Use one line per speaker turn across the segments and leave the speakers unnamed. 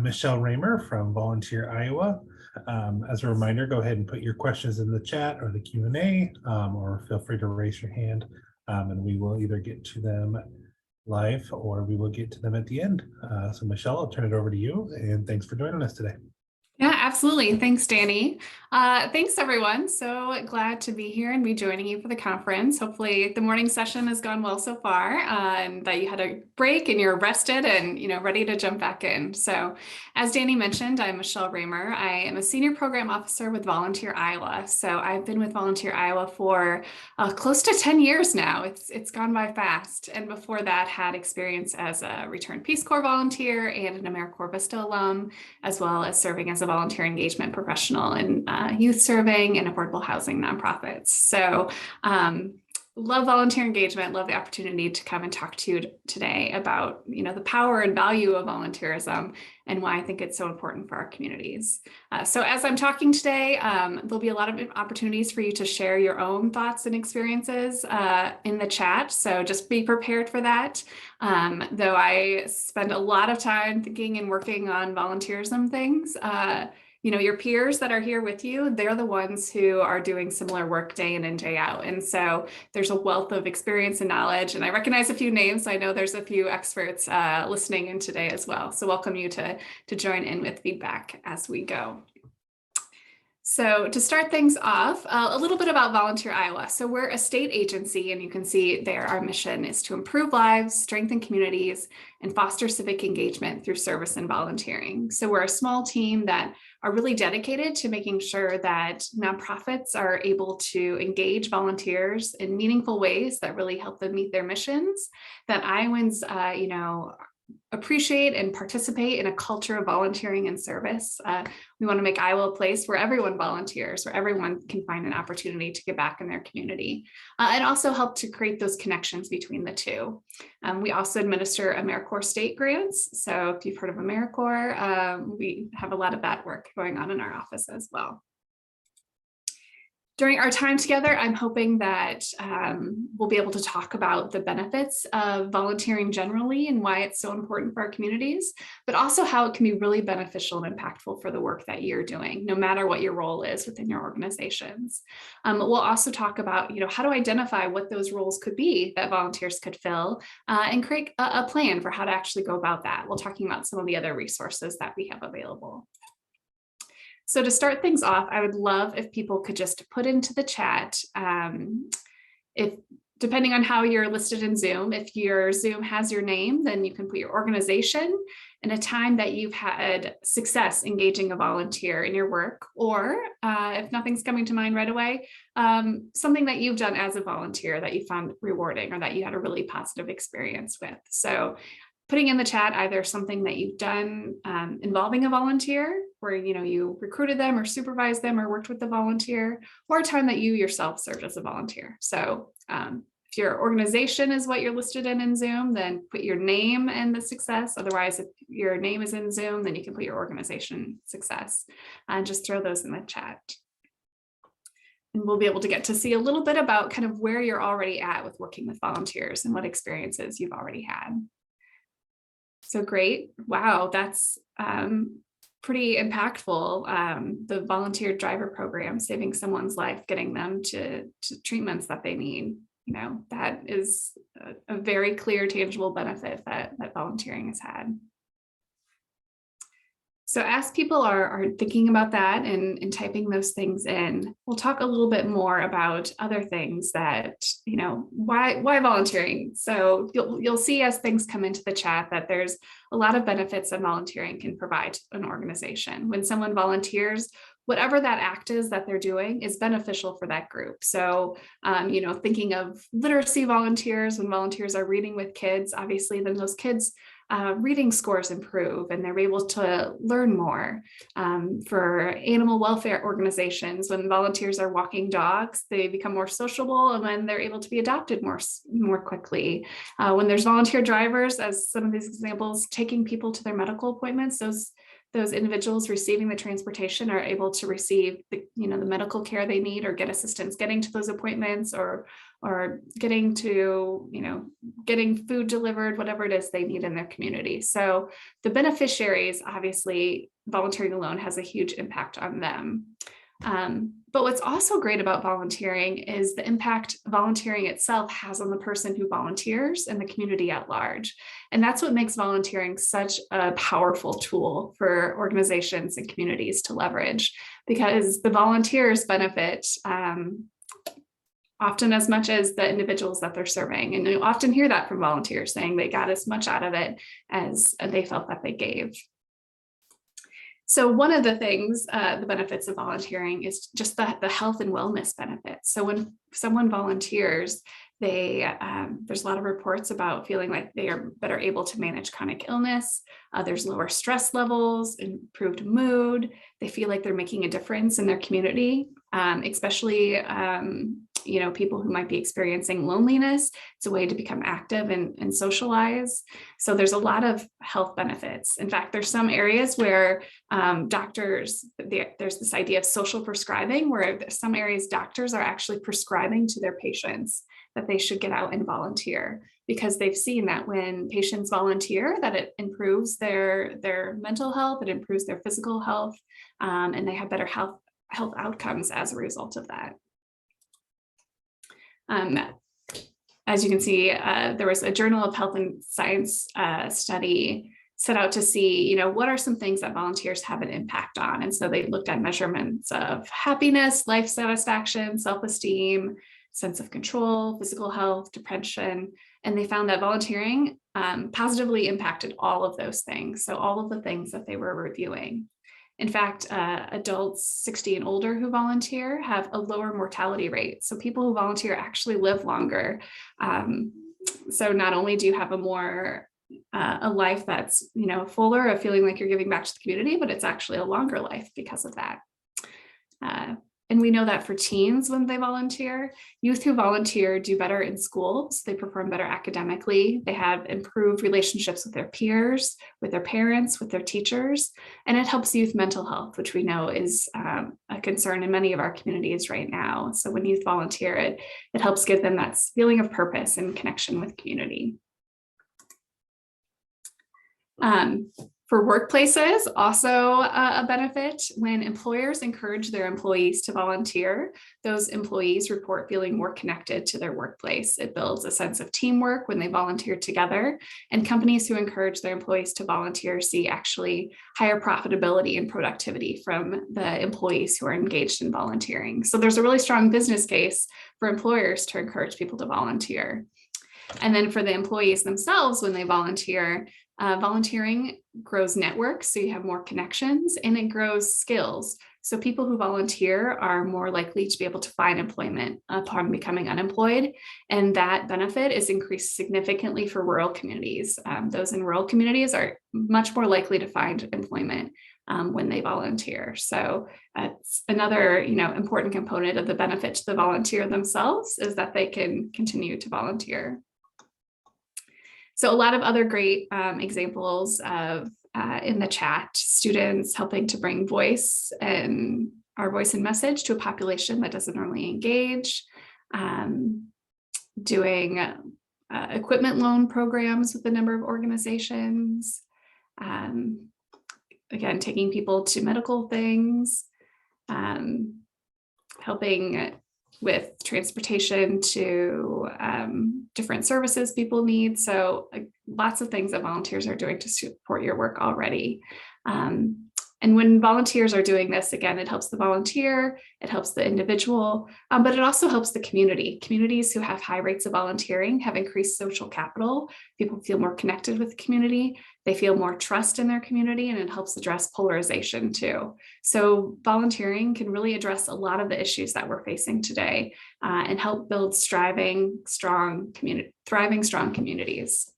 Michelle Raymer from Volunteer Iowa. As a reminder, go ahead and put your questions in the chat or the Q&A, or feel free to raise your hand, and we will either get to them live or we will get to them at the end. So Michelle, I'll turn it over to you, and thanks for joining us today.
Yeah, absolutely. Thanks, Danny. Thanks, everyone. So glad to be here and be joining you for the conference. Hopefully the morning session has gone well so far, and that you had a break and you're rested and ready to jump back in. So as Danny mentioned, I'm Michelle Raymer. I am a senior program officer with Volunteer Iowa. So I've been with Volunteer Iowa for close to 10 years now. It's gone by fast. And before that, had experience as a returned Peace Corps volunteer and an AmeriCorps Vista alum, as well as serving as a volunteer engagement professional in youth serving and affordable housing nonprofits. So love volunteer engagement, love the opportunity to come and talk to you today about the power and value of volunteerism and why I think it's so important for our communities. So as I'm talking today, there'll be a lot of opportunities for you to share your own thoughts and experiences in the chat. So just be prepared for that. Though I spend a lot of time thinking and working on volunteerism things, your peers that are here with you, they're the ones who are doing similar work day in and day out. And so there's a wealth of experience and knowledge. And I recognize a few names. I know there's a few experts listening in today as well. So welcome you to join in with feedback as we go. So to start things off, a little bit about Volunteer Iowa. So we're a state agency, and you can see there our mission is to improve lives, strengthen communities, and foster civic engagement through service and volunteering. So we're a small team that are really dedicated to making sure that nonprofits are able to engage volunteers in meaningful ways that really help them meet their missions, that Iowans, appreciate and participate in a culture of volunteering and service. We want to make Iowa a place where everyone volunteers, where everyone can find an opportunity to give back in their community, and also help to create those connections between the two. We also administer AmeriCorps state grants. So if you've heard of AmeriCorps, we have a lot of that work going on in our office as well. During our time together, I'm hoping that we'll be able to talk about the benefits of volunteering generally and why it's so important for our communities, but also how it can be really beneficial and impactful for the work that you're doing, no matter what your role is within your organizations. We'll also talk about, how to identify what those roles could be that volunteers could fill, and create a plan for how to actually go about that. We'll talking about some of the other resources that we have available. So to start things off, I would love if people could just put into the chat, if depending on how you're listed in Zoom, if your Zoom has your name, then you can put your organization and a time that you've had success engaging a volunteer in your work, or if nothing's coming to mind right away, something that you've done as a volunteer that you found rewarding or that you had a really positive experience with. So putting in the chat either something that you've done involving a volunteer, where you recruited them or supervised them or worked with the volunteer, or a time that you yourself served as a volunteer. So if your organization is what you're listed in Zoom, then put your name and the success. Otherwise, if your name is in Zoom, then you can put your organization success, and just throw those in the chat. And we'll be able to get to see a little bit about kind of where you're already at with working with volunteers and what experiences you've already had. So great. Wow, that's pretty impactful. The volunteer driver program, saving someone's life, getting them to treatments that they need. That is a very clear, tangible benefit that volunteering has had. So as people are thinking about that and typing those things in, we'll talk a little bit more about other things that, why volunteering. So you'll see as things come into the chat that there's a lot of benefits that volunteering can provide to an organization. When someone volunteers, whatever that act is that they're doing is beneficial for that group. So, thinking of literacy volunteers, when volunteers are reading with kids, obviously then those kids' reading scores improve and they're able to learn more. For animal welfare organizations, when volunteers are walking dogs, they become more sociable and then they're able to be adopted more quickly. When there's volunteer drivers, as some of these examples, taking people to their medical appointments, those those individuals receiving the transportation are able to receive the medical care they need, or get assistance getting to those appointments, or getting to, getting food delivered, whatever it is they need in their community. So the beneficiaries, obviously, volunteering alone has a huge impact on them. But what's also great about volunteering is the impact volunteering itself has on the person who volunteers and the community at large. And that's what makes volunteering such a powerful tool for organizations and communities to leverage, because the volunteers benefit often as much as the individuals that they're serving. And you often hear that from volunteers, saying they got as much out of it as they felt that they gave. So one of the things, the benefits of volunteering is just the health and wellness benefits. So when someone volunteers, there's a lot of reports about feeling like they are better able to manage chronic illness. There's lower stress levels, improved mood. They feel like they're making a difference in their community, especially people who might be experiencing loneliness. It's a way to become active and socialize. So there's a lot of health benefits. In fact, there's some areas where there's this idea of social prescribing, where some areas doctors are actually prescribing to their patients that they should get out and volunteer, because they've seen that when patients volunteer, that it improves their mental health, it improves their physical health, and they have better health outcomes as a result of that. As you can see, there was a Journal of Health and Science study set out to see, what are some things that volunteers have an impact on. And so they looked at measurements of happiness, life satisfaction, self-esteem, sense of control, physical health, depression, and they found that volunteering positively impacted all of those things. So all of the things that they were reviewing. In fact, adults 60 and older who volunteer have a lower mortality rate. So people who volunteer actually live longer. So not only do you have a life that's, fuller of feeling like you're giving back to the community, but it's actually a longer life because of that. And we know that for teens, when they volunteer, youth who volunteer do better in school. So they perform better academically. They have improved relationships with their peers, with their parents, with their teachers. And it helps youth mental health, which we know is a concern in many of our communities right now. So when youth volunteer, it helps give them that feeling of purpose and connection with community. For workplaces, also a benefit. When employers encourage their employees to volunteer, those employees report feeling more connected to their workplace. It builds a sense of teamwork when they volunteer together, and companies who encourage their employees to volunteer see actually higher profitability and productivity from the employees who are engaged in volunteering. So there's a really strong business case for employers to encourage people to volunteer. And then for the employees themselves, when they volunteer, volunteering grows networks, so you have more connections, and it grows skills. So people who volunteer are more likely to be able to find employment upon becoming unemployed. And that benefit is increased significantly for rural communities. Those in rural communities are much more likely to find employment when they volunteer. So it's another, important component of the benefit to the volunteer themselves is that they can continue to volunteer. So a lot of other great examples of in the chat, students helping to bring our voice and message to a population that doesn't normally engage, doing equipment loan programs with a number of organizations, again, taking people to medical things, helping with transportation to different services people need. So lots of things that volunteers are doing to support your work already. And when volunteers are doing this, again, it helps the volunteer, it helps the individual, but it also helps the community. Communities who have high rates of volunteering have increased social capital. People feel more connected with the community. They feel more trust in their community, and it helps address polarization too. So volunteering can really address a lot of the issues that we're facing today and help build thriving, strong communities.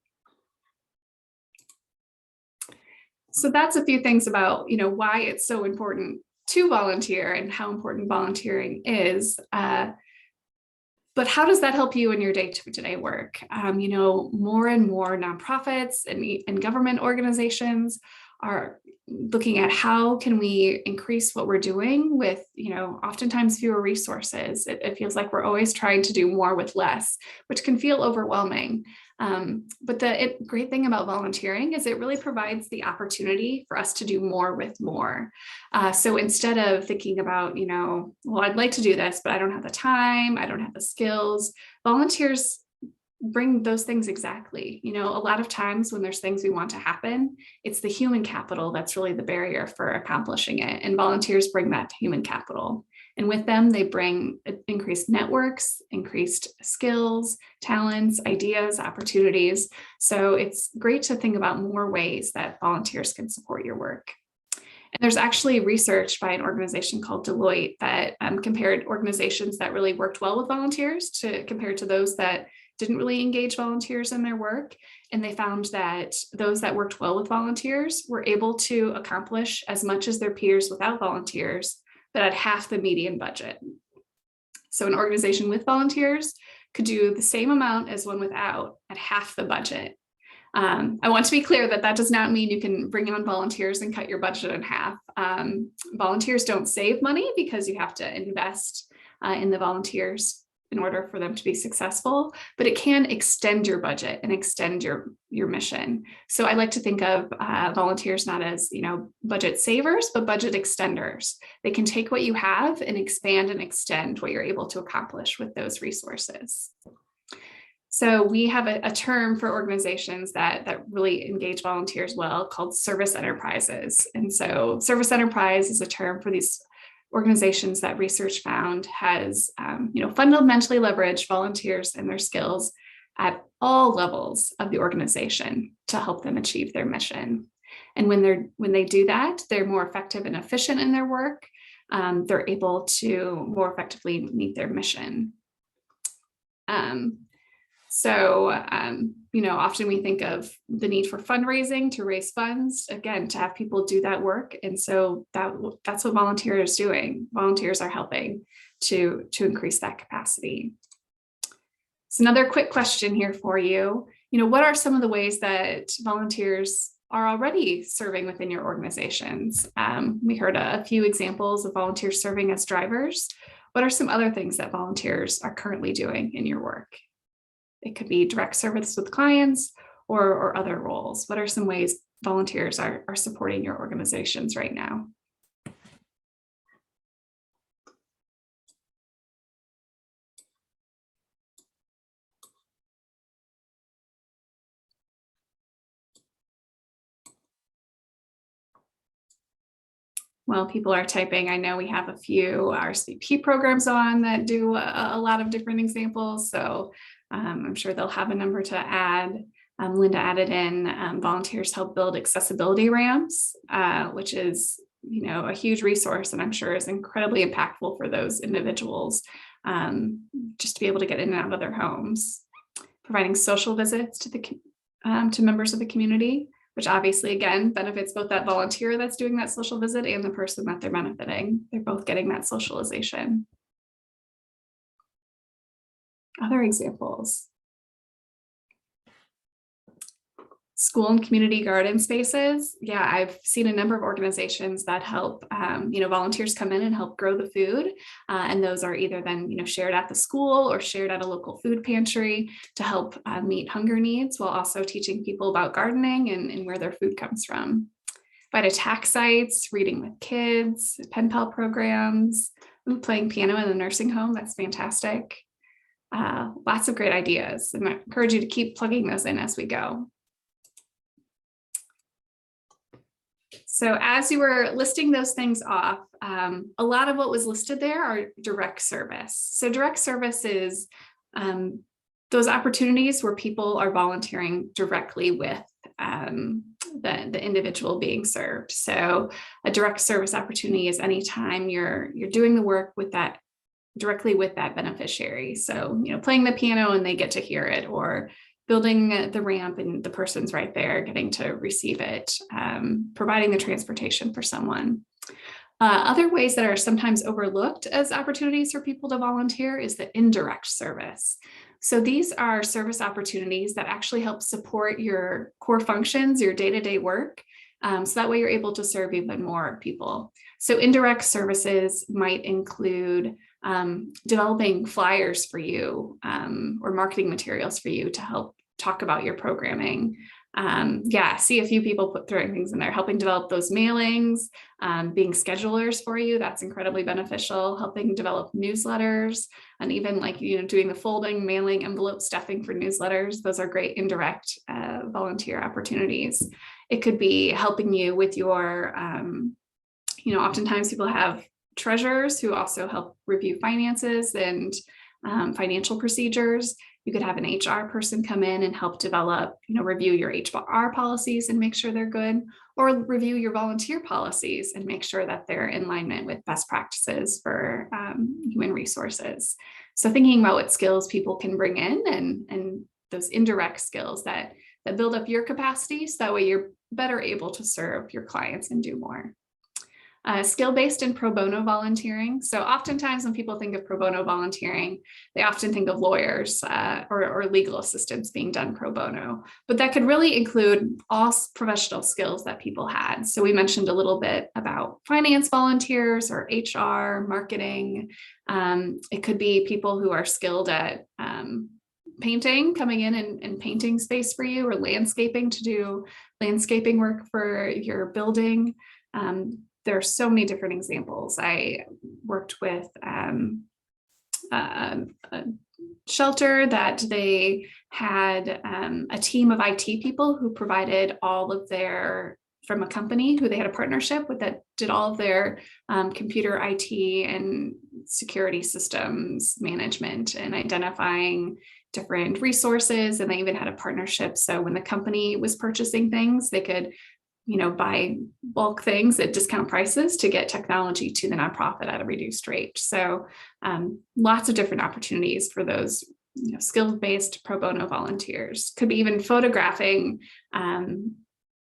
So that's a few things about, why it's so important to volunteer and how important volunteering is. But how does that help you in your day-to-day work? More and more nonprofits and government organizations are looking at how can we increase what we're doing with, oftentimes fewer resources. It feels like we're always trying to do more with less, which can feel overwhelming. But the great thing about volunteering is it really provides the opportunity for us to do more with more. So instead of thinking about, well, I'd like to do this, but I don't have the time, I don't have the skills, volunteers bring those things exactly. A lot of times when there's things we want to happen, it's the human capital that's really the barrier for accomplishing it. And volunteers bring that human capital. And with them, they bring increased networks, increased skills, talents, ideas, opportunities. So it's great to think about more ways that volunteers can support your work. And there's actually research by an organization called Deloitte that compared organizations that really worked well with volunteers compared to those that didn't really engage volunteers in their work. And they found that those that worked well with volunteers were able to accomplish as much as their peers without volunteers, but at half the median budget. So an organization with volunteers could do the same amount as one without at half the budget. I want to be clear that does not mean you can bring on volunteers and cut your budget in half. Volunteers don't save money because you have to invest in the volunteers in order for them to be successful, but it can extend your budget and extend your mission. So I like to think of volunteers not as, budget savers, but budget extenders. They can take what you have and expand and extend what you're able to accomplish with those resources. So we have a term for organizations that really engage volunteers well called service enterprises. And so service enterprise is a term for these organizations that research found has, fundamentally leveraged volunteers and their skills at all levels of the organization to help them achieve their mission. And when they do that, they're more effective and efficient in their work. They're able to more effectively meet their mission. Often we think of the need for fundraising to raise funds, again, to have people do that work. And so that's what volunteers are doing. Volunteers are helping to increase that capacity. So another quick question here for you. What are some of the ways that volunteers are already serving within your organizations? We heard a few examples of volunteers serving as drivers. What are some other things that volunteers are currently doing in your work? It could be direct service with clients or other roles. What are some ways volunteers are supporting your organizations right now? While people are typing, I know we have a few RSVP programs on that do a lot of different examples. So I'm sure they'll have a number to add. Linda added in volunteers help build accessibility ramps, which is a huge resource, and I'm sure is incredibly impactful for those individuals just to be able to get in and out of their homes. Providing social visits to members of the community, which obviously, again, benefits both that volunteer that's doing that social visit and the person that they're benefiting. They're both getting that socialization. Other examples. School and community garden spaces. Yeah, I've seen a number of organizations that help, volunteers come in and help grow the food. And those are either then, shared at the school or shared at a local food pantry to help meet hunger needs while also teaching people about gardening and where their food comes from. But attack sites, reading with kids, pen pal programs, playing piano in a nursing home. That's fantastic. Lots of great ideas. And I encourage you to keep plugging those in as we go. So as you were listing those things off, a lot of what was listed there are direct service. So direct service is those opportunities where people are volunteering directly with the individual being served. So a direct service opportunity is anytime you're doing the work with that directly with that beneficiary. So, playing the piano and they get to hear it, or building the ramp and the person's right there getting to receive it, providing the transportation for someone. Other ways that are sometimes overlooked as opportunities for people to volunteer is the indirect service. So these are service opportunities that actually help support your core functions, your day-to-day work, So that way you're able to serve even more people. So indirect services might include developing flyers for you or marketing materials for you to help talk about your programming. See a few people throwing things in there, helping develop those mailings, being schedulers for you. That's incredibly beneficial. Helping develop newsletters, and even doing the folding, mailing, envelope stuffing for newsletters. Those are great indirect volunteer opportunities. It could be helping you with your, oftentimes people have treasurers who also help review finances and financial procedures. You could have an HR person come in and help develop, review your HR policies and make sure they're good, or review your volunteer policies and make sure that they're in alignment with best practices for human resources. So thinking about what skills people can bring in and those indirect skills that build up your capacity, so that way you're better able to serve your clients and do more. Skill-based and pro bono volunteering. So oftentimes when people think of pro bono volunteering, they often think of lawyers or legal assistance being done pro bono, but that could really include all professional skills that people had. So we mentioned a little bit about finance volunteers or HR, marketing. It could be people who are skilled at painting, coming in and painting space for you, or landscaping to do landscaping work for your building. There are so many different examples. I worked with a shelter that they had a team of IT people who provided all of their, from a company who they had a partnership with, that did all of their computer IT and security systems management and identifying different resources. And they even had a partnership. So when the company was purchasing things, they could buy bulk things at discount prices to get technology to the nonprofit at a reduced rate. So lots of different opportunities for those skills-based pro bono volunteers. Could be even photographing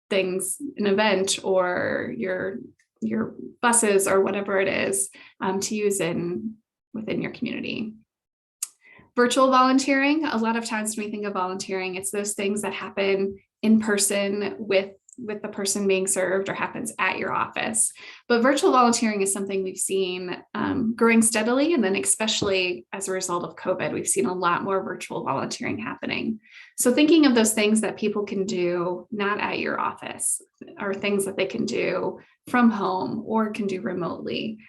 things, an event, or your buses or whatever it is to use within your community. Virtual volunteering. A lot of times when we think of volunteering, it's those things that happen in person with the person being served or happens at your office. But virtual volunteering is something we've seen growing steadily. And then especially as a result of COVID, we've seen a lot more virtual volunteering happening. So thinking of those things that people can do not at your office, or things that they can do from home or can do remotely.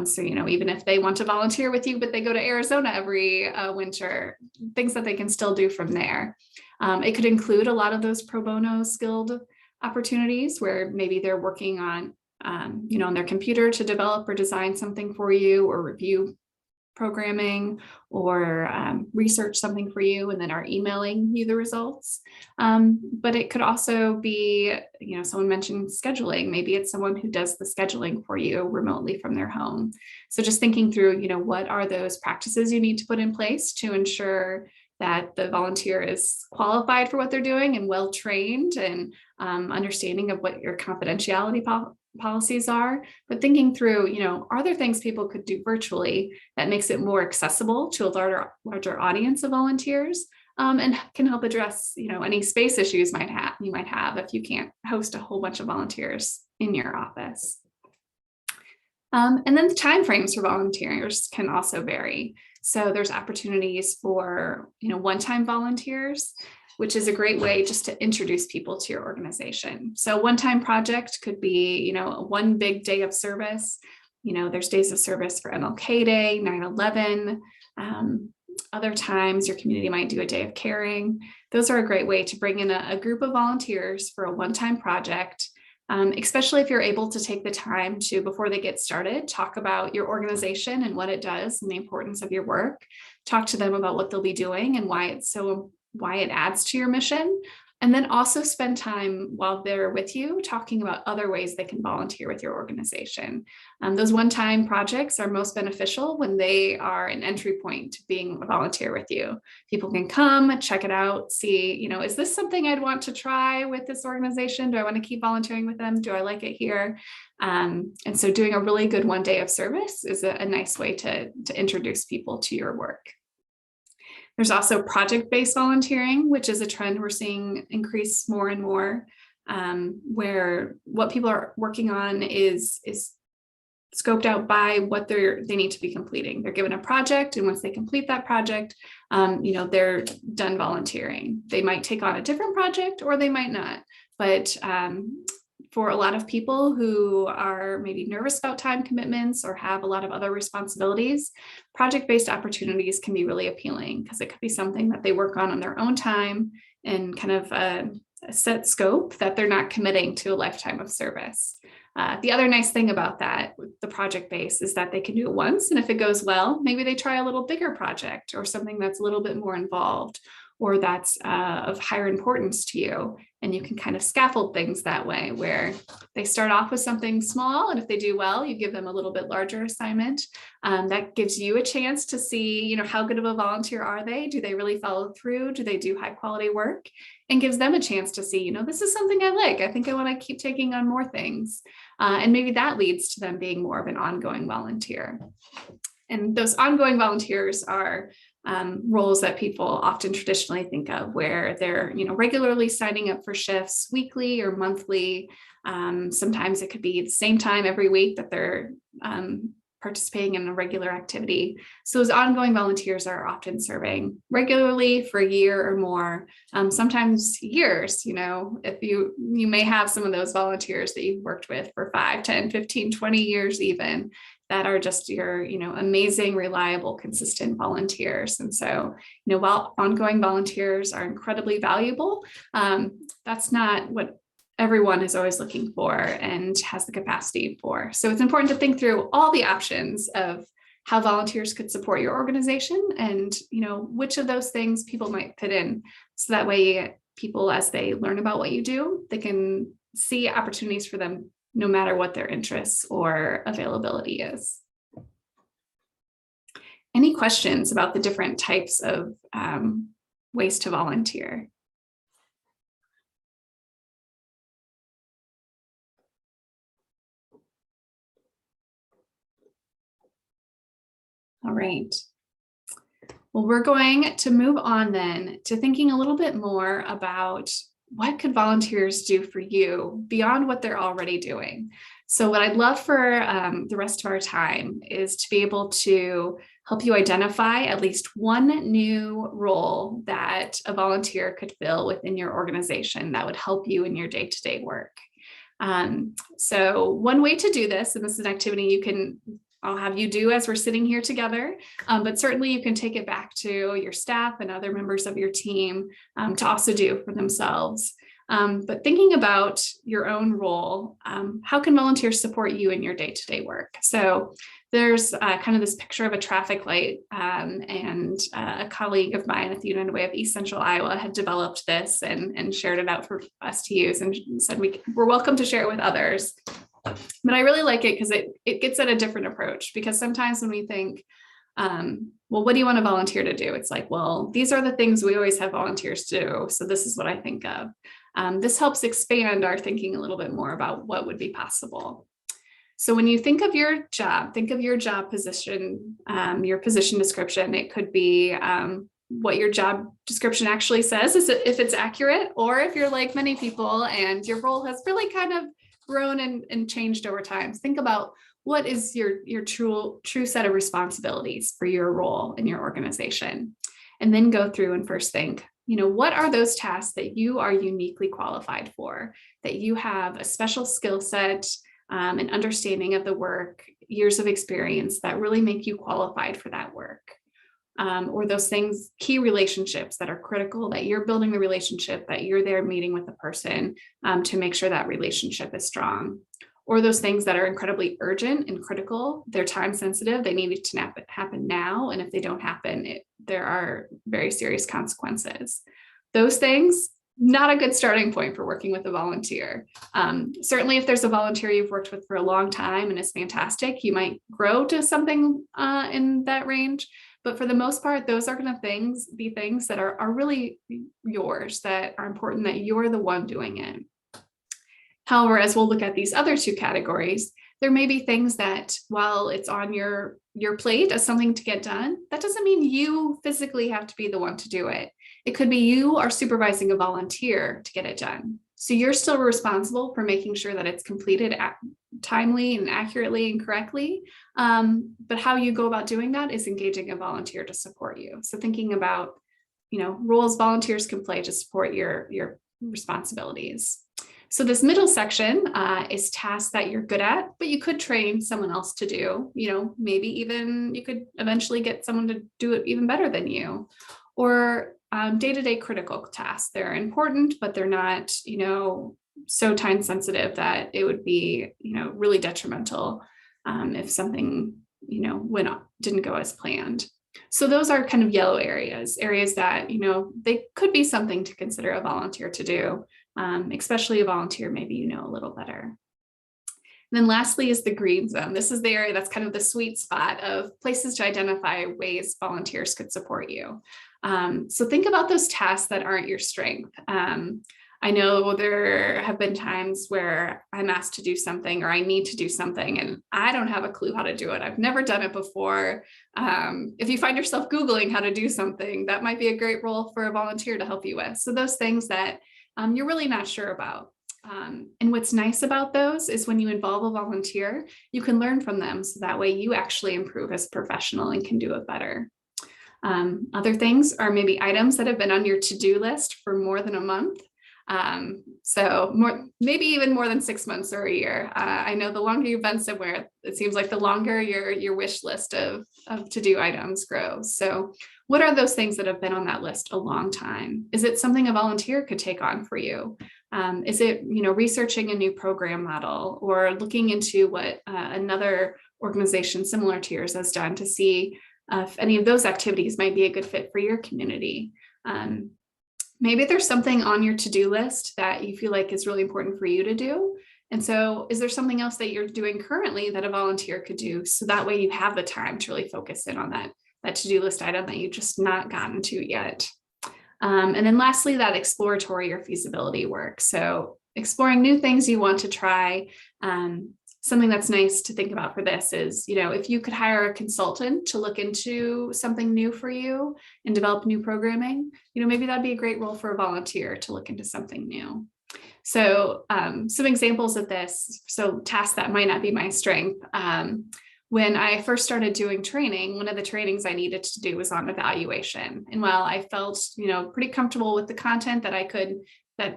So, even if they want to volunteer with you, but they go to Arizona every winter, things that they can still do from there. It could include a lot of those pro bono skilled opportunities where maybe they're working on, on their computer to develop or design something for you, or review programming, or research something for you and then are emailing you the results. But it could also be, someone mentioned scheduling. Maybe it's someone who does the scheduling for you remotely from their home. So just thinking through, what are those practices you need to put in place to ensure that the volunteer is qualified for what they're doing and well trained, and understanding of what your confidentiality policies are, but thinking through, are there things people could do virtually that makes it more accessible to a larger audience of volunteers, and can help address, any space issues you might have if you can't host a whole bunch of volunteers in your office. And then the timeframes for volunteers can also vary. So there's opportunities for, one-time volunteers, which is a great way just to introduce people to your organization. So one-time project could be, one big day of service. There's days of service for MLK Day, 9/11. Other times your community might do a day of caring. Those are a great way to bring in a group of volunteers for a one-time project. Especially if you're able to take the time to, before they get started, talk about your organization and what it does and the importance of your work. Talk to them about what they'll be doing and why it adds to your mission. And then also spend time while they're with you talking about other ways they can volunteer with your organization. Those one-time projects are most beneficial when they are an entry point to being a volunteer with you. People can come, check it out, see, is this something I'd want to try with this organization? Do I want to keep volunteering with them? Do I like it here? And so doing a really good one day of service is a nice way to introduce people to your work. There's also project-based volunteering, which is a trend we're seeing increase more and more. where what people are working on is scoped out by what they need to be completing. They're given a project, and once they complete that project, they're done volunteering. They might take on a different project or they might not. But for a lot of people who are maybe nervous about time commitments or have a lot of other responsibilities, project-based opportunities can be really appealing because it could be something that they work on their own time and kind of a set scope that they're not committing to a lifetime of service. The other nice thing about that, with the project base, is that they can do it once, and if it goes well, maybe they try a little bigger project or something that's a little bit more involved or that's of higher importance to you. And you can kind of scaffold things that way, where they start off with something small, and if they do well, you give them a little bit larger assignment. That gives you a chance to see, how good of a volunteer are they? Do they really follow through? Do they do high quality work? And gives them a chance to see, this is something I like. I think I want to keep taking on more things. And maybe that leads to them being more of an ongoing volunteer. And those ongoing volunteers are roles that people often traditionally think of, where they're regularly signing up for shifts weekly or monthly. Sometimes it could be the same time every week that they're participating in a regular activity. So those ongoing volunteers are often serving regularly for a year or more, sometimes years. If you may have some of those volunteers that you've worked with for 5, 10, 15, 20 years even, that are just your, amazing, reliable, consistent volunteers. And so, while ongoing volunteers are incredibly valuable, that's not what everyone is always looking for and has the capacity for. So it's important to think through all the options of how volunteers could support your organization and, which of those things people might fit in. So that way people, as they learn about what you do, they can see opportunities for them no matter what their interests or availability is. Any questions about the different types of ways to volunteer? All right. Well, we're going to move on then to thinking a little bit more about what could volunteers do for you beyond what they're already doing. So what I'd love for the rest of our time is to be able to help you identify at least one new role that a volunteer could fill within your organization that would help you in your day-to-day work. So one way to do this, and this is an activity I'll have you do as we're sitting here together, but certainly you can take it back to your staff and other members of your team to also do for themselves. But thinking about your own role, how can volunteers support you in your day-to-day work? So there's kind of this picture of a traffic light, and a colleague of mine at the United Way of East Central Iowa had developed this and shared it out for us to use, and said we're welcome to share it with others. But I really like it because it gets at a different approach, because sometimes when we think, well, what do you want a volunteer to do? It's like, well, these are the things we always have volunteers do, so this is what I think of. This helps expand our thinking a little bit more about what would be possible. So when you think of your job, position, your position description. It could be what your job description actually says, if it's accurate, or if you're like many people and your role has really kind of grown and changed over time. Think about what is your true set of responsibilities for your role in your organization, and then go through and first think, what are those tasks that you are uniquely qualified for, that you have a special skill set, an understanding of the work, years of experience that really make you qualified for that work. Or those things, key relationships that are critical, that you're building the relationship, that you're there meeting with the person to make sure that relationship is strong. Or those things that are incredibly urgent and critical, they're time sensitive, they need to happen now. And if they don't happen, there are very serious consequences. Those things, not a good starting point for working with a volunteer. Certainly if there's a volunteer you've worked with for a long time and it's fantastic, you might grow to something in that range. But for the most part, those are going to be things that are really yours, that are important, that you're the one doing it. However, as we'll look at these other two categories, there may be things that, while it's on your plate as something to get done, that doesn't mean you physically have to be the one to do it. It could be you are supervising a volunteer to get it done. So you're still responsible for making sure that it's completed timely and accurately and correctly. But how you go about doing that is engaging a volunteer to support you. So thinking about, roles volunteers can play to support your responsibilities. So this middle section is tasks that you're good at, but you could train someone else to do, maybe even you could eventually get someone to do it even better than you. Or day-to-day critical tasks. They're important, but they're not, so time sensitive that it would be, really detrimental if something, didn't go as planned. So those are kind of yellow areas that, they could be something to consider a volunteer to do, especially a volunteer maybe you know a little better. And then lastly is the green zone. This is the area that's kind of the sweet spot of places to identify ways volunteers could support you. So think about those tasks that aren't your strength. I know there have been times where I'm asked to do something or I need to do something and I don't have a clue how to do it. I've never done it before. If you find yourself Googling how to do something, that might be a great role for a volunteer to help you with. So those things that you're really not sure about. And what's nice about those is when you involve a volunteer, you can learn from them. So that way you actually improve as a professional and can do it better. Other things are maybe items that have been on your to-do list for more than a month. Maybe even more than 6 months or a year. I know the longer you've been somewhere, it seems like the longer your wish list of to-do items grows. So what are those things that have been on that list a long time? Is it something a volunteer could take on for you? Is it, researching a new program model or looking into what another organization similar to yours has done to see if any of those activities might be a good fit for your community? Maybe there's something on your to-do list that you feel like is really important for you to do. And so is there something else that you're doing currently that a volunteer could do? So that way you have the time to really focus in on that to-do list item that you've just not gotten to yet. And then lastly, that exploratory or feasibility work. So exploring new things you want to try. Something that's nice to think about for this is, if you could hire a consultant to look into something new for you and develop new programming, maybe that'd be a great role for a volunteer to look into something new. So some examples of this, so tasks that might not be my strength. When I first started doing training, one of the trainings I needed to do was on evaluation. And while I felt, pretty comfortable with the content that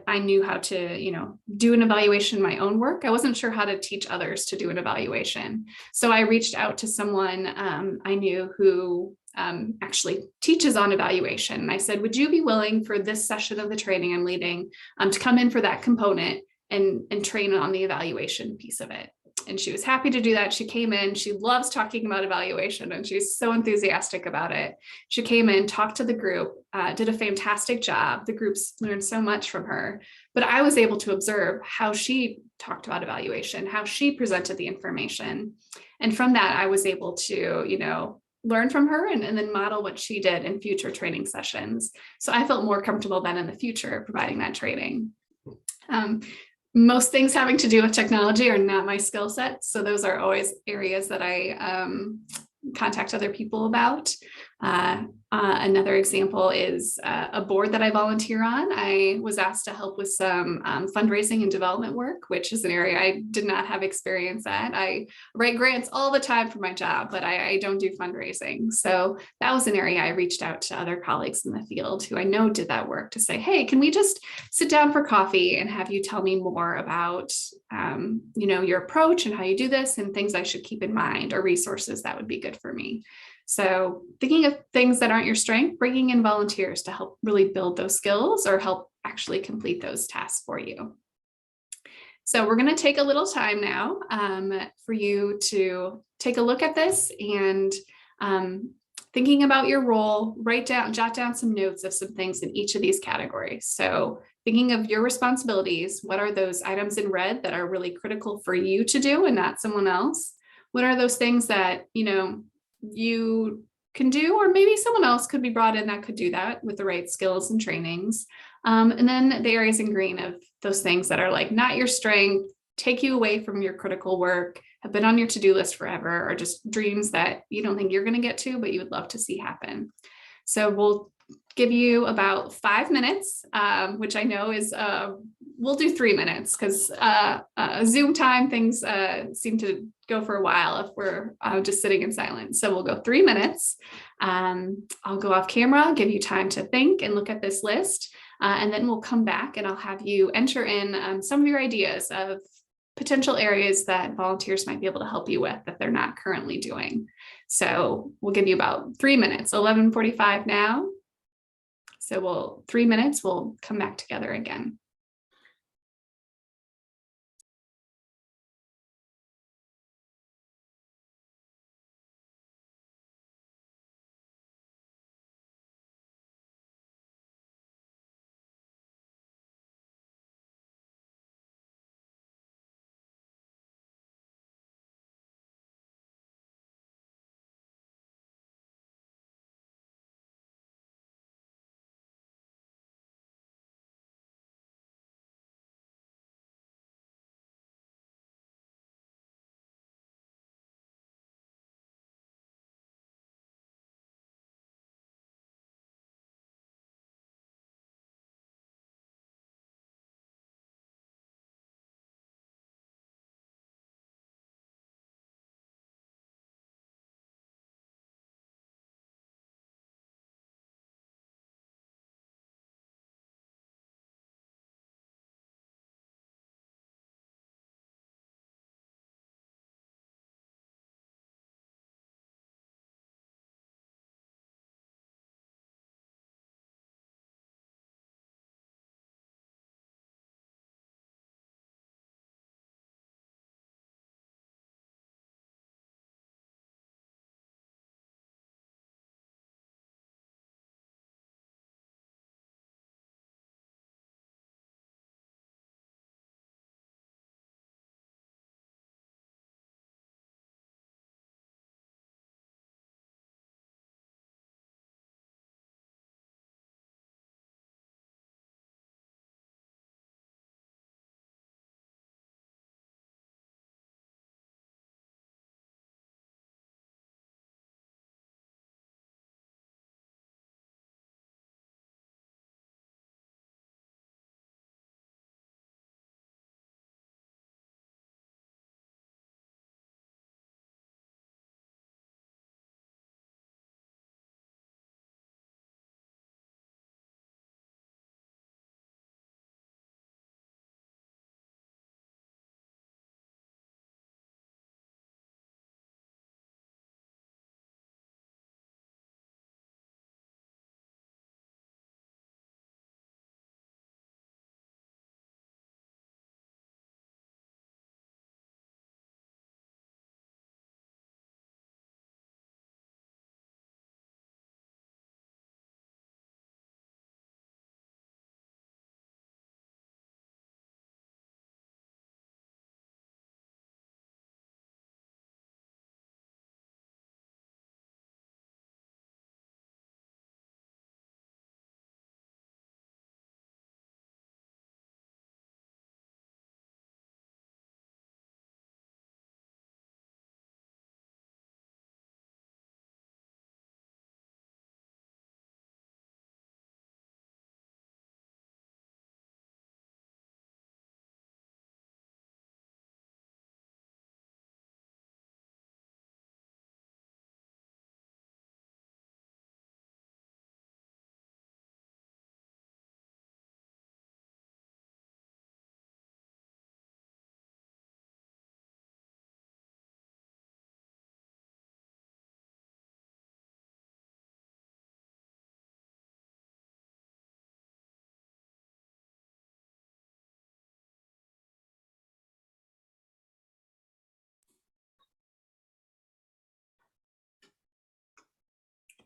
I knew how to, do an evaluation in my own work, I wasn't sure how to teach others to do an evaluation. So I reached out to someone I knew who actually teaches on evaluation. And I said, would you be willing for this session of the training I'm leading to come in for that component and train on the evaluation piece of it? And she was happy to do that. She came in, she loves talking about evaluation and she's so enthusiastic about it. She came in, talked to the group, did a fantastic job. The groups learned so much from her, but I was able to observe how she talked about evaluation, how she presented the information. And from that, I was able to, learn from her and then model what she did in future training sessions. So I felt more comfortable then in the future providing that training. Most things having to do with technology are not my skill set. So those are always areas that I contact other people about. Another example is a board that I volunteer on. I was asked to help with some fundraising and development work, which is an area I did not have experience at. I write grants all the time for my job, but I don't do fundraising. So that was an area I reached out to other colleagues in the field who I know did that work to say, hey, can we just sit down for coffee and have you tell me more about your approach and how you do this and things I should keep in mind or resources that would be good for me. So thinking of things that aren't your strength, bringing in volunteers to help really build those skills or help actually complete those tasks for you. So we're going to take a little time now for you to take a look at this and thinking about your role, jot down some notes of some things in each of these categories. So thinking of your responsibilities, what are those items in red that are really critical for you to do and not someone else? What are those things that, you can do, or maybe someone else could be brought in that could do that with the right skills and trainings. And then the areas in green of those things that are like not your strength, take you away from your critical work, have been on your to-do list forever, or just dreams that you don't think you're going to get to, but you would love to see happen. So we'll give you about 5 minutes, which I know is, we'll do 3 minutes because Zoom time, things seem to go for a while if we're just sitting in silence. So we'll go 3 minutes. I'll go off camera, give you time to think and look at this list. And then we'll come back and I'll have you enter in some of your ideas of potential areas that volunteers might be able to help you with that they're not currently doing. So we'll give you about 3 minutes, 11:45 now. So 3 minutes, we'll come back together again.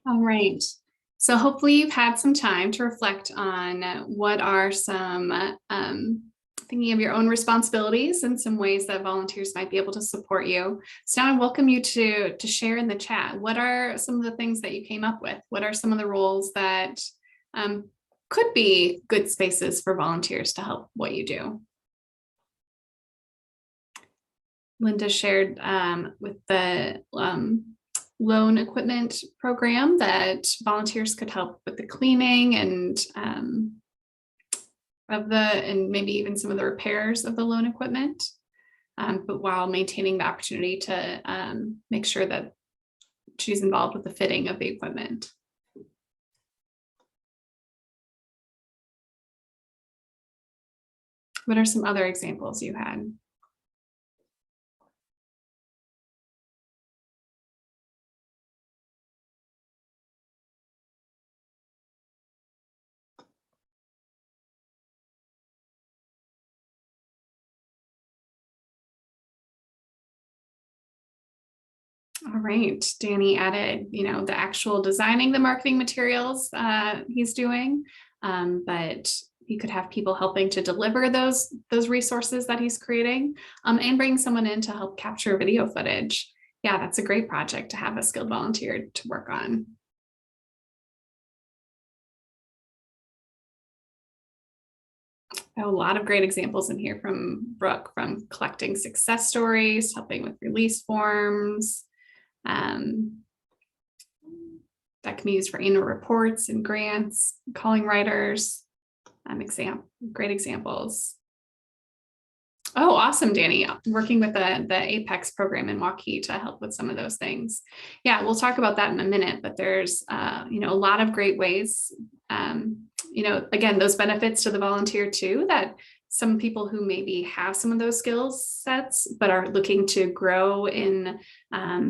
All right. So hopefully you've had some time to reflect on what are some thinking of your own responsibilities and some ways that volunteers might be able to support you. So now I welcome you to share in the chat. What are some of the things that you came up with? What are some of the roles that could be good spaces for volunteers to help what you do? Linda shared with the loan equipment program that volunteers could help with the cleaning and maybe even some of the repairs of the loan equipment, but while maintaining the opportunity to make sure that she's involved with the fitting of the equipment. What are some other examples you had? All right, Danny added, the actual designing the marketing materials he's doing, but you could have people helping to deliver those resources that he's creating, and bring someone in to help capture video footage. Yeah, that's a great project to have a skilled volunteer to work on. A lot of great examples in here from Brooke, from collecting success stories, helping with release forms, that can be used for annual reports and grants, calling writers, great examples. Oh, awesome, Danny, working with the Apex program in Waukee to help with some of those things. Yeah, we'll talk about that in a minute, but there's, a lot of great ways, again, those benefits to the volunteer too, that some people who maybe have some of those skill sets, but are looking to grow in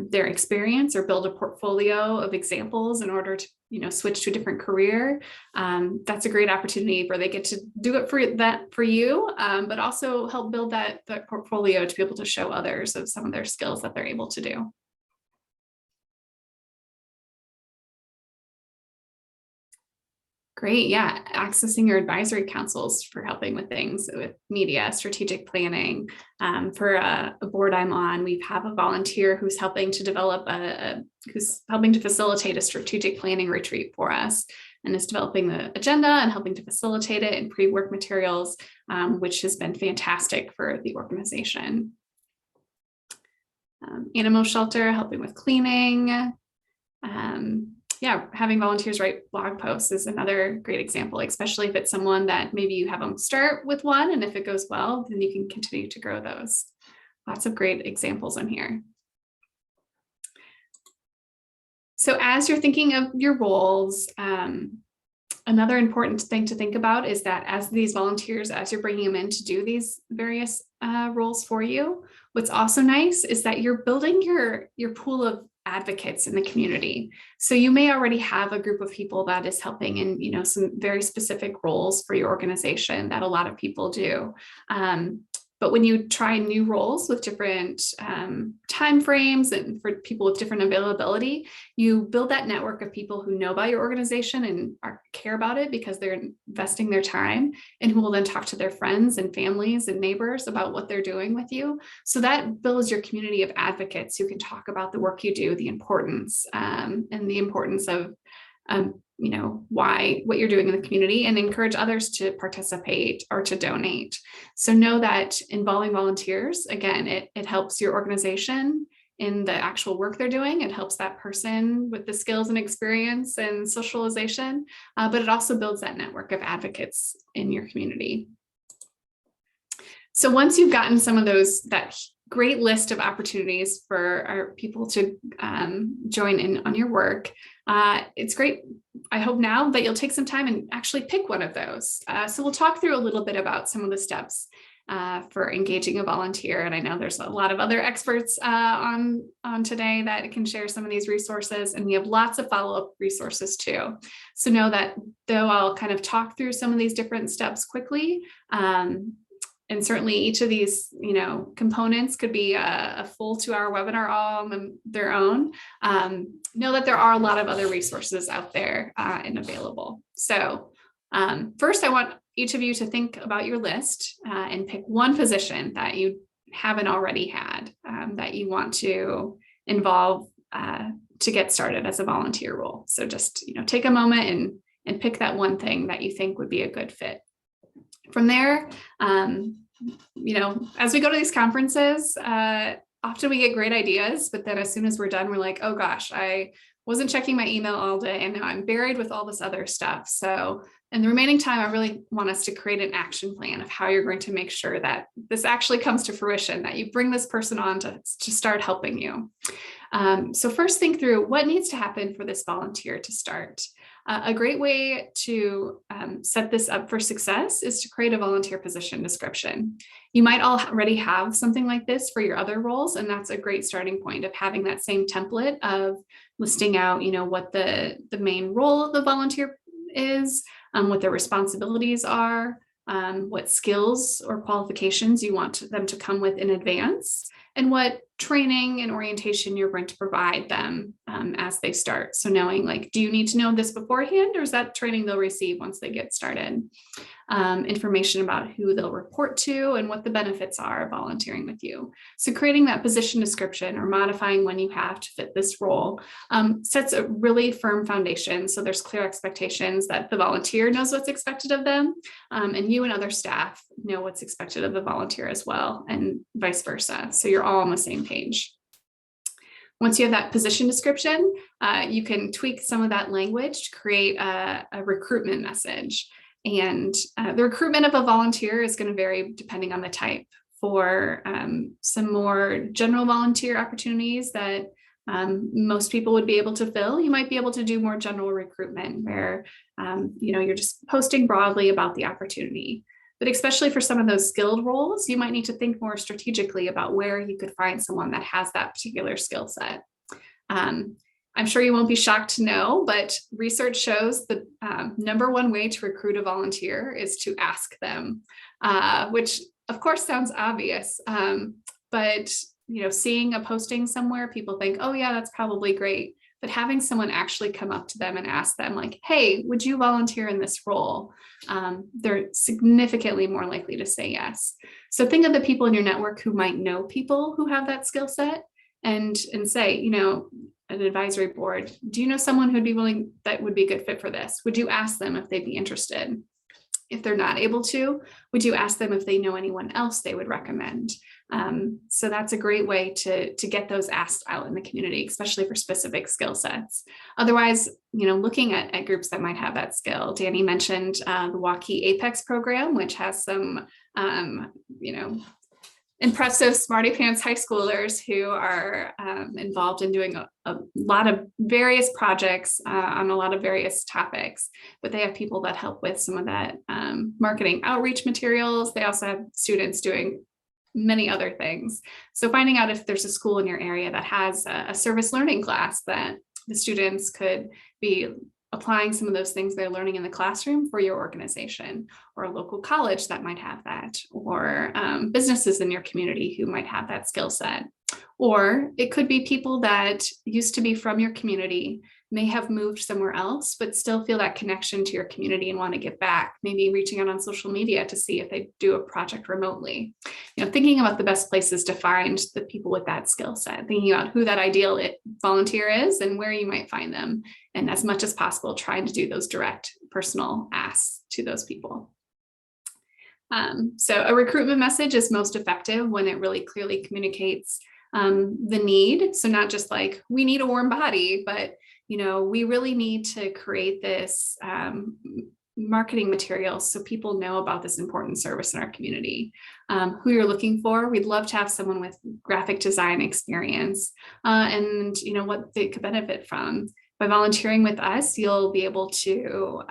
their experience or build a portfolio of examples in order to, switch to a different career. That's a great opportunity where they get to do it for you, but also help build that portfolio to be able to show others of some of their skills that they're able to do. Great. Yeah. Accessing your advisory councils for helping with things with media, strategic planning. For a board I'm on, we have a volunteer who's helping to develop who's helping to facilitate a strategic planning retreat for us, and is developing the agenda and helping to facilitate it in pre-work materials, which has been fantastic for the organization. Animal shelter, helping with cleaning. Yeah, having volunteers write blog posts is another great example, especially if it's someone that maybe you have them start with one, and if it goes well, then you can continue to grow those. Lots of great examples in here. So as you're thinking of your roles, another important thing to think about is that as these volunteers, as you're bringing them in to do these various roles for you, what's also nice is that you're building your pool of advocates in the community. So you may already have a group of people that is helping in, some very specific roles for your organization that a lot of people do. But when you try new roles with different timeframes and for people with different availability, you build that network of people who know about your organization and care about it because they're investing their time, and who will then talk to their friends and families and neighbors about what they're doing with you. So that builds your community of advocates who can talk about the work you do, the importance and the importance of what you're doing in the community, and encourage others to participate or to donate. So know that involving volunteers, again, it helps your organization in the actual work they're doing. It helps that person with the skills and experience and socialization, but it also builds that network of advocates in your community. So once you've gotten some of that great list of opportunities for our people to join in on your work, it's great. I hope now that you'll take some time and actually pick one of those. So we'll talk through a little bit about some of the steps for engaging a volunteer. And I know there's a lot of other experts on today that can share some of these resources, and we have lots of follow-up resources too. So know that though I'll kind of talk through some of these different steps quickly, and certainly each of these, components could be a full 2-hour webinar all on their own. Know that there are a lot of other resources out there and available. So first, I want each of you to think about your list and pick one position that you haven't already had that you want to involve to get started as a volunteer role. So just, take a moment and pick that one thing that you think would be a good fit. From there, as we go to these conferences, often we get great ideas, but then as soon as we're done, we're like, oh gosh, I wasn't checking my email all day and now I'm buried with all this other stuff. So in the remaining time, I really want us to create an action plan of how you're going to make sure that this actually comes to fruition, that you bring this person on to start helping you. So first think through what needs to happen for this volunteer to start. A great way to set this up for success is to create a volunteer position description. You might already have something like this for your other roles, and that's a great starting point of having that same template of listing out, what the main role of the volunteer is, what their responsibilities are, what skills or qualifications you want them to come with in advance, and what training and orientation you're going to provide them as they start. So knowing, like, do you need to know this beforehand, or is that training they'll receive once they get started? Information about who they'll report to and what the benefits are of volunteering with you. So creating that position description or modifying when you have to fit this role sets a really firm foundation. So there's clear expectations that the volunteer knows what's expected of them, and you and other staff know what's expected of the volunteer as well, and vice versa. So you're all on the same page. Once you have that position description, you can tweak some of that language to create a recruitment message. And the recruitment of a volunteer is going to vary depending on the type. For some more general volunteer opportunities that most people would be able to fill, you might be able to do more general recruitment where you're just posting broadly about the opportunity. But especially for some of those skilled roles, you might need to think more strategically about where you could find someone that has that particular skill set. I'm sure you won't be shocked to know, but research shows the number one way to recruit a volunteer is to ask them, which of course sounds obvious, but seeing a posting somewhere, people think, oh yeah, that's probably great. But having someone actually come up to them and ask them, like, hey, would you volunteer in this role? They're significantly more likely to say yes. So think of the people in your network who might know people who have that skill set, and say, an advisory board, do you know someone who'd be willing, that would be a good fit for this? Would you ask them if they'd be interested? If they're not able to, would you ask them if they know anyone else they would recommend? So that's a great way to get those asked out in the community, especially for specific skill sets. Otherwise, looking at groups that might have that skill. Danny mentioned the Waukee Apex program, which has some, impressive smarty pants high schoolers who are involved in doing a lot of various projects on a lot of various topics, but they have people that help with some of that marketing outreach materials. They also have students doing many other things. So finding out if there's a school in your area that has a service learning class that the students could be applying some of those things they're learning in the classroom for your organization, or a local college that might have that, or businesses in your community who might have that skill set. Or it could be people that used to be from your community, may have moved somewhere else, but still feel that connection to your community and want to give back, maybe reaching out on social media to see if they do a project remotely. Thinking about the best places to find the people with that skill set, thinking about who that ideal volunteer is and where you might find them. And as much as possible, trying to do those direct personal asks to those people. So a recruitment message is most effective when it really clearly communicates the need. So not just like, we need a warm body, but we really need to create this marketing material so people know about this important service in our community. Who you're looking for, we'd love to have someone with graphic design experience and what they could benefit from. By volunteering with us, you'll be able to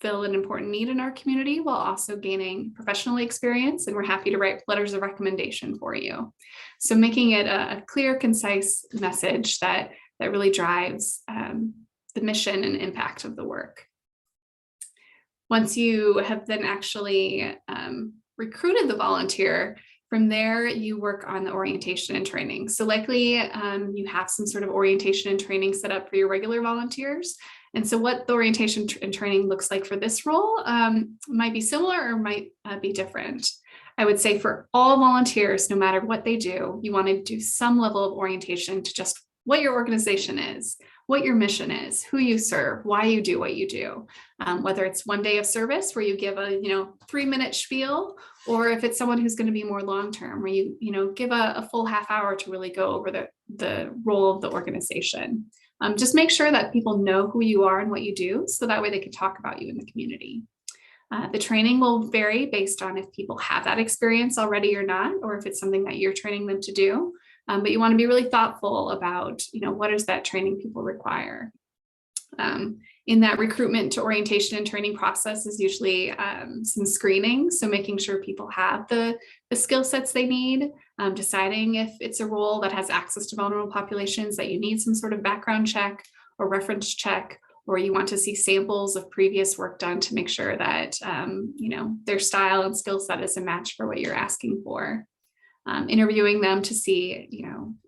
fill an important need in our community while also gaining professional experience, and we're happy to write letters of recommendation for you. So making it a clear, concise message that really drives the mission and impact of the work. Once you have then actually recruited the volunteer, from there you work on the orientation and training. So likely you have some sort of orientation and training set up for your regular volunteers. And so what the orientation and training looks like for this role might be similar or might be different. I would say for all volunteers, no matter what they do, you want to do some level of orientation to just what your organization is, what your mission is, who you serve, why you do what you do. Whether it's one day of service where you give a 3-minute spiel, or if it's someone who's going to be more long-term, where you give a full half hour to really go over the role of the organization. Just make sure that people know who you are and what you do, so that way they can talk about you in the community. The training will vary based on if people have that experience already or not, or if it's something that you're training them to do. But you want to be really thoughtful about, what is that training people require. In that recruitment to orientation and training process is usually some screening. So making sure people have the skill sets they need, deciding if it's a role that has access to vulnerable populations that you need some sort of background check or reference check, or you want to see samples of previous work done to make sure that, their style and skill set is a match for what you're asking for. Interviewing them to see,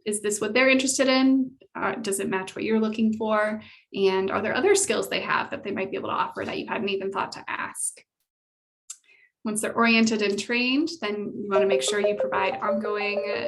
is this what they're interested in? Does it match what you're looking for? And are there other skills they have that they might be able to offer that you hadn't even thought to ask? Once they're oriented and trained, then you want to make sure you provide ongoing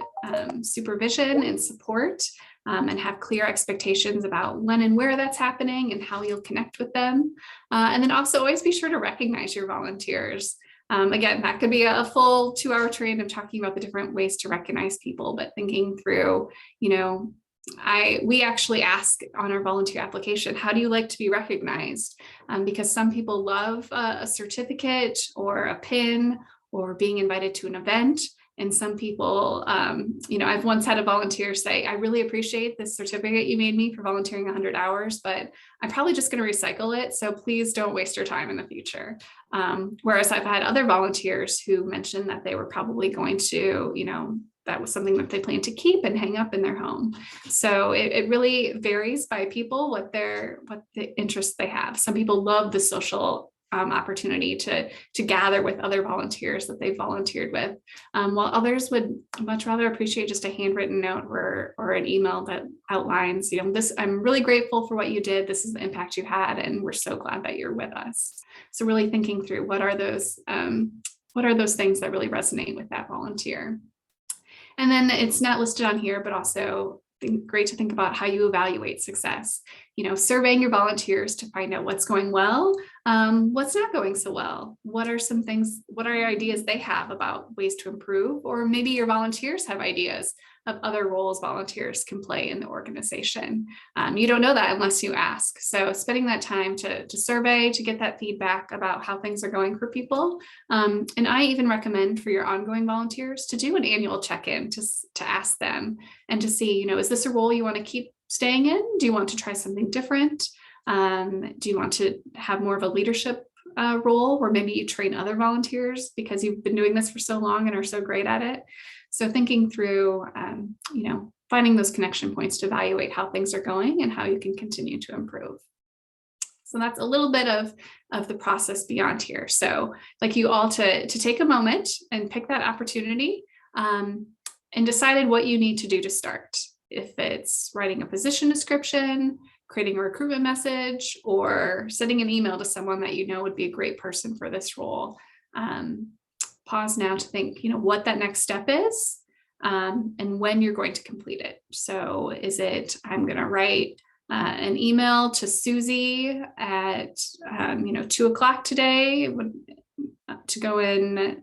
supervision and support, and have clear expectations about when and where that's happening and how you'll connect with them. And then also always be sure to recognize your volunteers. Again, that could be a full 2-hour train of talking about the different ways to recognize people, but thinking through, we actually ask on our volunteer application, how do you like to be recognized? Because some people love a certificate or a pin or being invited to an event. And some people, I've once had a volunteer say, I really appreciate this certificate you made me for volunteering 100 hours, but I'm probably just going to recycle it. So please don't waste your time in the future. Whereas I've had other volunteers who mentioned that they were probably going to, that was something that they plan to keep and hang up in their home. So it really varies by people, what the interests they have. Some people love the social opportunity to gather with other volunteers that they've volunteered with, while others would much rather appreciate just a handwritten note or an email that outlines, this, I'm really grateful for what you did. This is the impact you had, and we're so glad that you're with us. So really thinking through what are those things that really resonate with that volunteer. And then it's not listed on here, but also great to think about how you evaluate success. Surveying your volunteers to find out what's going well, what's not going so well. What are some things, what are ideas they have about ways to improve? Or maybe your volunteers have ideas of other roles volunteers can play in the organization. You don't know that unless you ask. So spending that time to survey, to get that feedback about how things are going for people. And I even recommend for your ongoing volunteers to do an annual check-in to ask them and to see, is this a role you want to keep staying in? Do you want to try something different? Do you want to have more of a leadership role where maybe you train other volunteers because you've been doing this for so long and are so great at it? So thinking through, finding those connection points to evaluate how things are going and how you can continue to improve. So that's a little bit of the process beyond here. So I'd like you all to take a moment and pick that opportunity and decide what you need to do to start. If it's writing a position description, creating a recruitment message, or sending an email to someone that would be a great person for this role. Pause now to think, what that next step is, and when you're going to complete it. So is it, I'm going to write an email to Susie at, 2:00 today to go and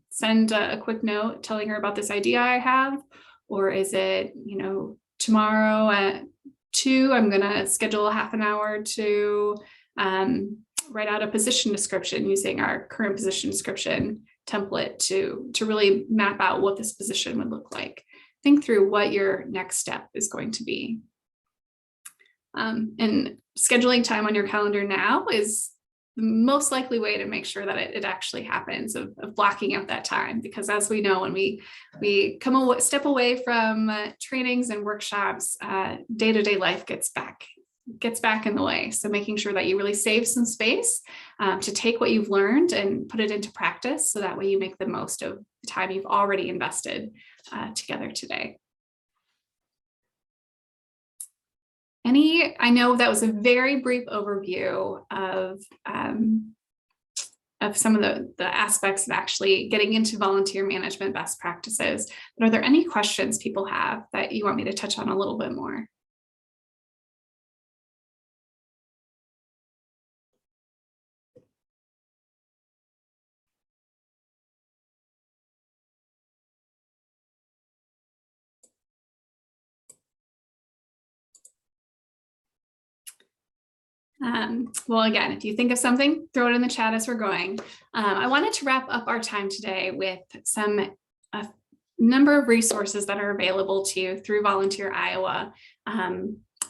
send a quick note telling her about this idea I have? Or is it, tomorrow at 2:00, I'm going to schedule a half an hour to write out a position description using our current position description template to really map out what this position would look like. Think through what your next step is going to be. And scheduling time on your calendar now is the most likely way to make sure that it actually happens, of blocking out that time. Because as we know, when we step away from trainings and workshops, day-to-day life gets back in the way. So making sure that you really save some space to take what you've learned and put it into practice, so that way you make the most of the time you've already invested together today. I know that was a very brief overview of some of the aspects of actually getting into volunteer management best practices. But are there any questions people have that you want me to touch on a little bit more? Well, again, if you think of something, throw it in the chat as we're going. I wanted to wrap up our time today with a number of resources that are available to you through Volunteer Iowa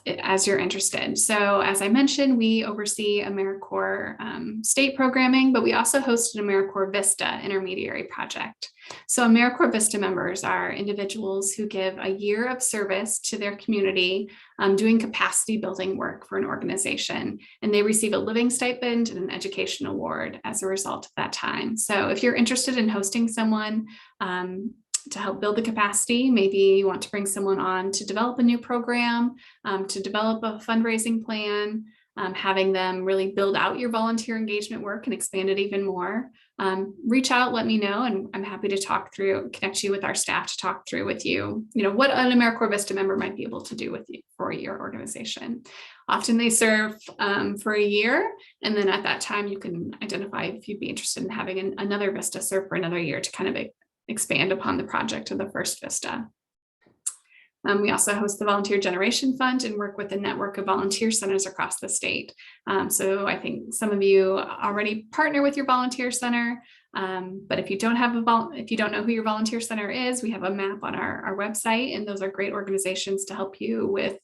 as you're interested. So as I mentioned, we oversee AmeriCorps state programming, but we also host an AmeriCorps Vista intermediary project. So AmeriCorps Vista members are individuals who give a year of service to their community doing capacity building work for an organization, and they receive a living stipend and an education award as a result of that time. So if you're interested in hosting someone to help build the capacity, maybe you want to bring someone on to develop a new program, to develop a fundraising plan, having them really build out your volunteer engagement work and expand it even more. Reach out, let me know, and I'm happy to connect you with our staff to talk through with you, what an AmeriCorps Vista member might be able to do with you for your organization. Often they serve for a year, and then at that time you can identify if you'd be interested in having another Vista serve for another year to kind of expand upon the project of the first Vista. We also host the Volunteer Generation Fund and work with a network of volunteer centers across the state. So I think some of you already partner with your volunteer center, but if you don't know who your volunteer center is, we have a map on our website, and those are great organizations to help you with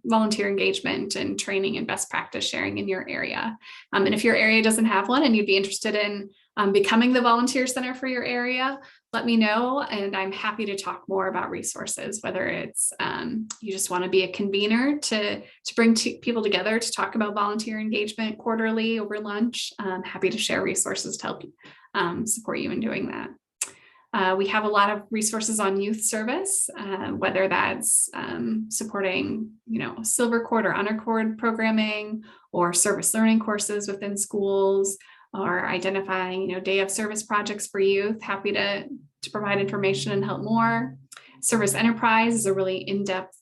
volunteer engagement and training and best practice sharing in your area. And if your area doesn't have one and you'd be interested in becoming the volunteer center for your area, let me know, and I'm happy to talk more about resources, whether it's you just want to be a convener to bring people together to talk about volunteer engagement quarterly over lunch. I'm happy to share resources to help support you in doing that. We have a lot of resources on youth service, whether that's supporting, Silver Cord or Honor Cord programming, or service learning courses within schools, or identifying, day of service projects for youth. Happy to provide information and help more. Service Enterprise is a really in-depth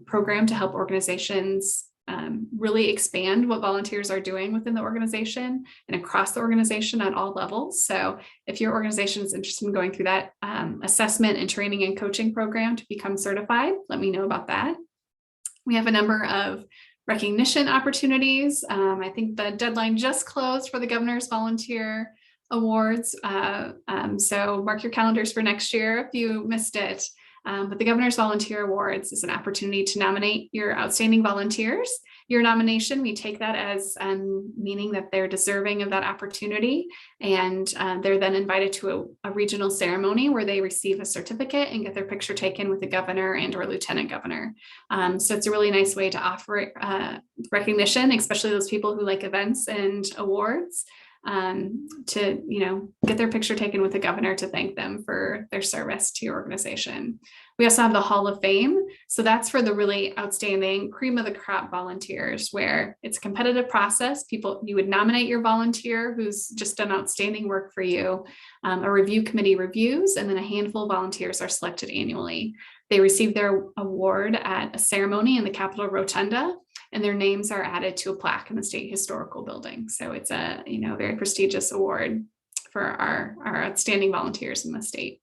program to help organizations really expand what volunteers are doing within the organization and across the organization at all levels. So if your organization is interested in going through that assessment and training and coaching program to become certified, let me know about that. We have a number of recognition opportunities. I think the deadline just closed for the Governor's Volunteer Awards. So mark your calendars for next year if you missed it. But the Governor's Volunteer Awards is an opportunity to nominate your outstanding volunteers. Your nomination, we take that as meaning that they're deserving of that opportunity, and they're then invited to a regional ceremony where they receive a certificate and get their picture taken with the governor and or lieutenant governor. So it's a really nice way to offer recognition, especially those people who like events and awards, to get their picture taken with the governor to thank them for their service to your organization. We also have the Hall of Fame. So that's for the really outstanding cream of the crop volunteers, where it's a competitive process. You would nominate your volunteer who's just done outstanding work for you. A review committee reviews, and then a handful of volunteers are selected annually. They receive their award at a ceremony in the Capitol Rotunda, and their names are added to a plaque in the State Historical Building. So it's a very prestigious award for our outstanding volunteers in the state.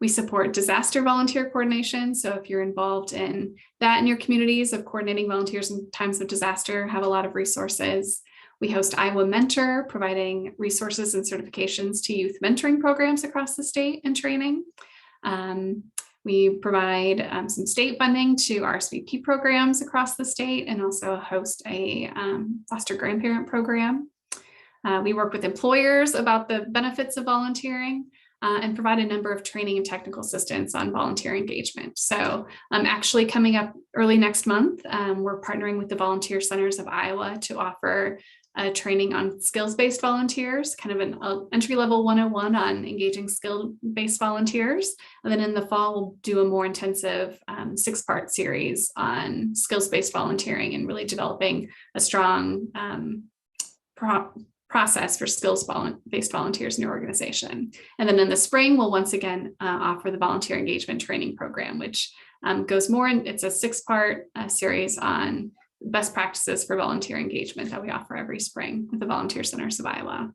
We support disaster volunteer coordination. So if you're involved in that in your communities of coordinating volunteers in times of disaster, have a lot of resources. We host Iowa Mentor, providing resources and certifications to youth mentoring programs across the state and training. We provide some state funding to RSVP programs across the state, and also host a foster grandparent program. We work with employers about the benefits of volunteering, and provide a number of training and technical assistance on volunteer engagement. So actually coming up early next month, we're partnering with the Volunteer Centers of Iowa to offer training on skills-based volunteers, kind of an entry-level 101 on engaging skill-based volunteers. And then in the fall, we'll do a more intensive 6-part series on skills-based volunteering and really developing a strong process for skills-based volunteers in your organization. And then in the spring, we'll once again offer the volunteer engagement training program, which goes more in, it's a 6-part series on best practices for volunteer engagement that we offer every spring with the Volunteer Centers of Iowa.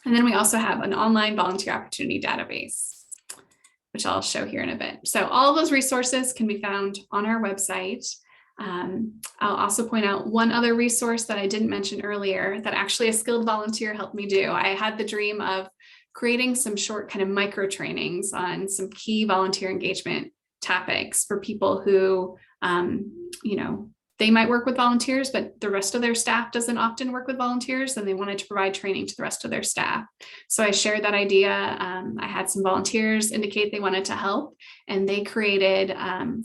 And then we also have an online volunteer opportunity database, which I'll show here in a bit. So all of those resources can be found on our website. I'll also point out one other resource that I didn't mention earlier that actually a skilled volunteer helped me do. I had the dream of creating some short kind of micro trainings on some key volunteer engagement topics for people who, you know, they might work with volunteers, but the rest of their staff doesn't often work with volunteers, and they wanted to provide training to the rest of their staff. So I shared that idea. I had some volunteers indicate they wanted to help, and they created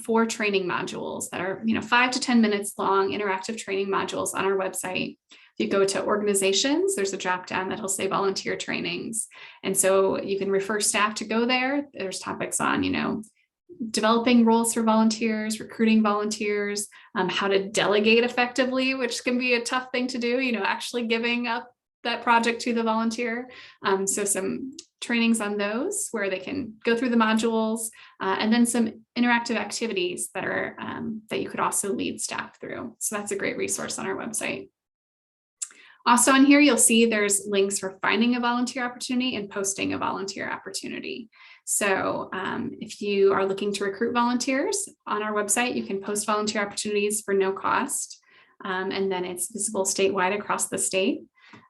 4 training modules that are, 5 to 10 minutes long, interactive training modules on our website. If you go to organizations, there's a drop down that'll say volunteer trainings. And so you can refer staff to go there. There's topics on, developing roles for volunteers, recruiting volunteers, how to delegate effectively, which can be a tough thing to do, actually giving up that project to the volunteer. So some trainings on those where they can go through the modules, and then some interactive activities that are that you could also lead staff through. So that's a great resource on our website. Also on here, you'll see there's links for finding a volunteer opportunity and posting a volunteer opportunity. So if you are looking to recruit volunteers on our website, you can post volunteer opportunities for no cost. And then it's visible statewide across the state.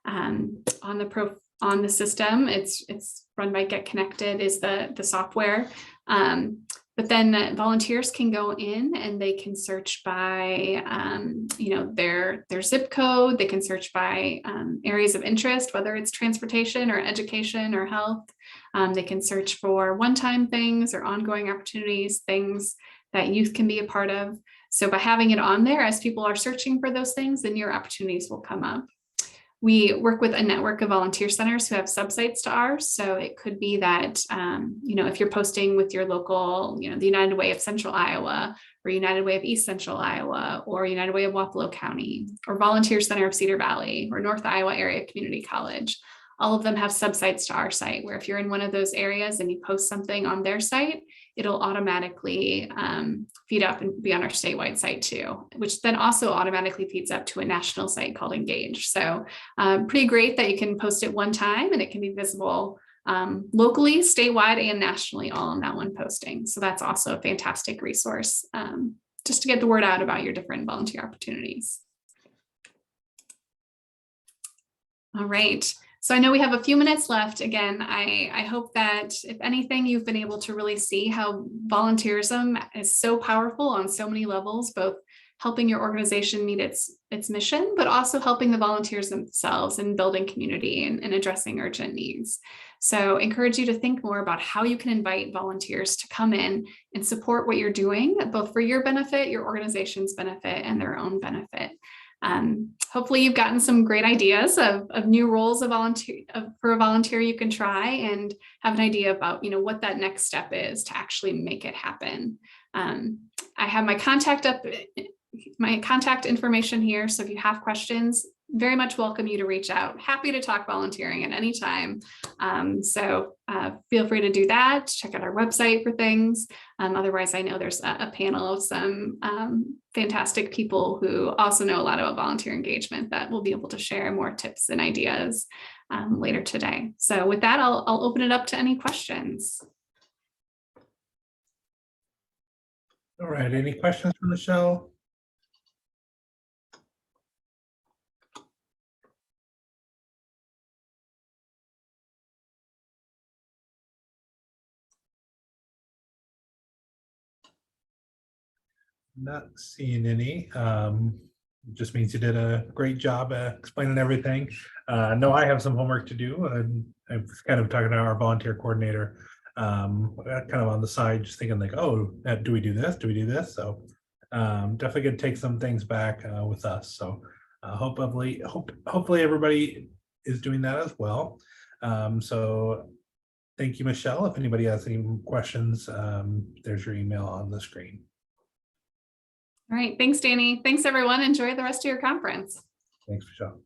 On the system, it's run by Get Connected is the software. But then volunteers can go in and they can search by, their zip code. They can search by areas of interest, whether it's transportation or education or health. They can search for one-time things or ongoing opportunities, things that youth can be a part of. So by having it on there, as people are searching for those things, then your opportunities will come up. We work with a network of volunteer centers who have subsites to ours. So it could be that, if you're posting with your local, the United Way of Central Iowa, or United Way of East Central Iowa, or United Way of Wapello County, or Volunteer Center of Cedar Valley, or North Iowa Area Community College. All of them have subsites to our site, where if you're in one of those areas and you post something on their site, it'll automatically feed up and be on our statewide site too, which then also automatically feeds up to a national site called Engage. So pretty great that you can post it one time and it can be visible locally, statewide, and nationally all in that one posting. So that's also a fantastic resource just to get the word out about your different volunteer opportunities. All right. So I know we have a few minutes left. Again, I hope that if anything, you've been able to really see how volunteerism is so powerful on so many levels, both helping your organization meet its mission, but also helping the volunteers themselves in building community and addressing urgent needs. So I encourage you to think more about how you can invite volunteers to come in and support what you're doing, both for your benefit, your organization's benefit, and their own benefit. Hopefully you've gotten some great ideas of new roles for a volunteer you can try, and have an idea about what that next step is to actually make it happen. I have my contact information here, so if you have questions, very much welcome you to reach out. Happy to talk volunteering at any time. So feel free to do that. Check out our website for things. Otherwise, I know there's a panel of some fantastic people who also know a lot about volunteer engagement that will be able to share more tips and ideas later today. So with that, I'll open it up to any questions.
All right, any questions for Michelle? Not seeing any. Just means you did a great job explaining everything. No, I have some homework to do, and I was kind of talking to our volunteer coordinator kind of on the side, just thinking like, oh, do we do this? Do we do this? So definitely gonna take some things back with us. So hopefully everybody is doing that as well. So thank you, Michelle. If anybody has any questions, there's your email on the screen.
All right. Thanks, Danny. Thanks, everyone. Enjoy the rest of your conference.
Thanks, Michelle.